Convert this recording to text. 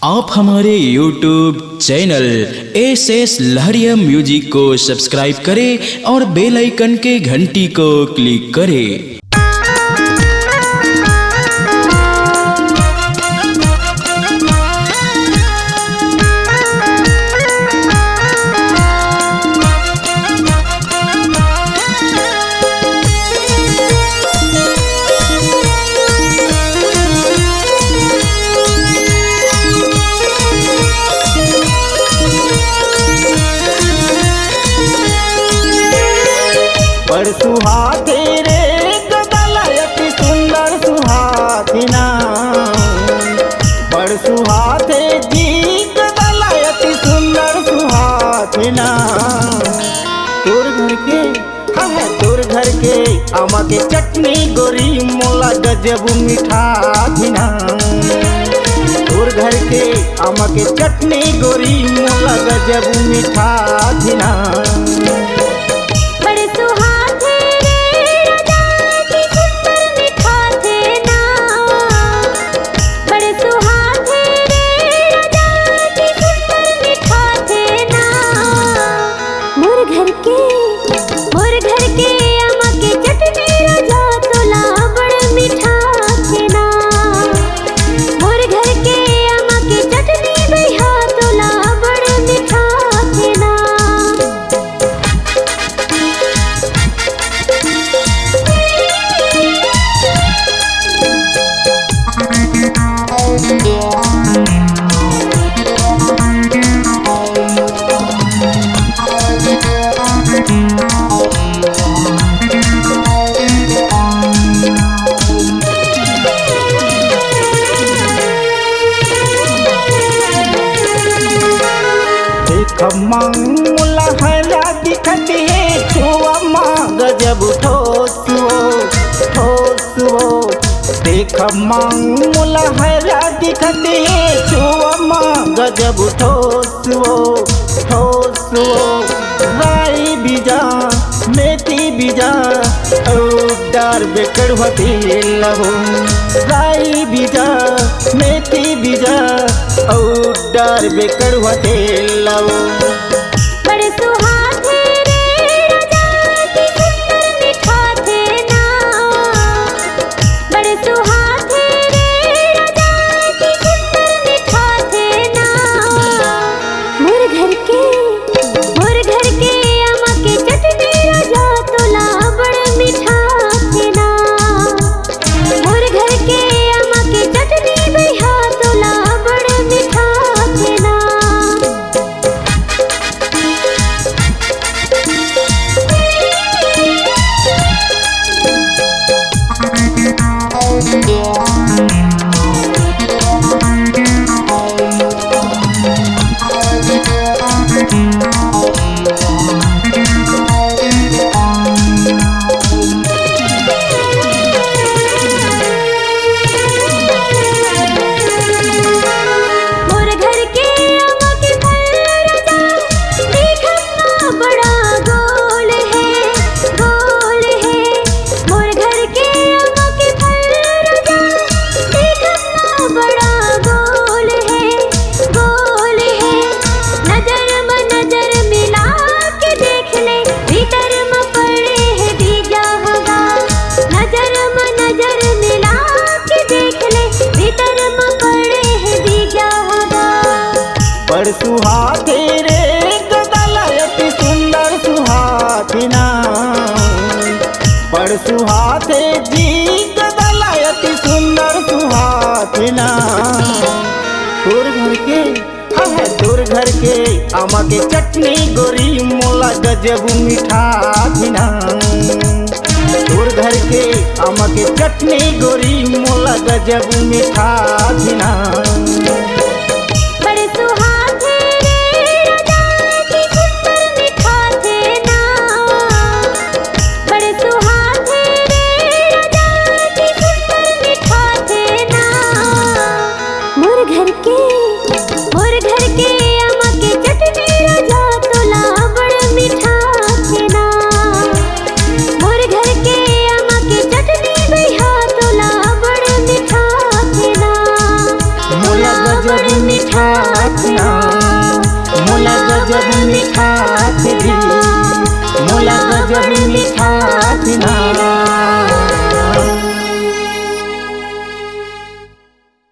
आप हमारे YouTube channel S लहरिया म्यूजिक को सब्सक्राइब करें और बेल आइकन के घंटी को क्लिक करें। बड़ सुहाते रे गदलयति सुंदर सुहातिना, बड़ सुहाते जी गदलयति सुंदर सुहातिना। तोर घर के तोर घर के आमा के चटनी गोरी मोला गजब मीठा थिना। तोर घर के आमा के चटनी गोरी मोला गजब मीठा थिना। खम्मंगुला हला दिखती है छुआ गजब ठोसुओ ठोसुओ। खम्मंगुला हला दिखती है छुआ गजब ठोसुओ ठोसुओ। राई बीजा मेथी बीजा डार बेकड़ होती लहो। राई बीजा मेथी बीजा डार बेकड़ होते लहो। बड़ सुहाते रे गदलयति सुंदर सुहातिना, बड़ सुहाते जी गदलयति सुंदर सुहातिना। तोर घर के आमा के चटनी गोरी मोला गजब मीठा थिना। तोर घर के आमा के चटनी गोरी मोला गजब मीठा थिना। मिठास ना मोला गजब मिठास दी मोला गजब मिठास ना।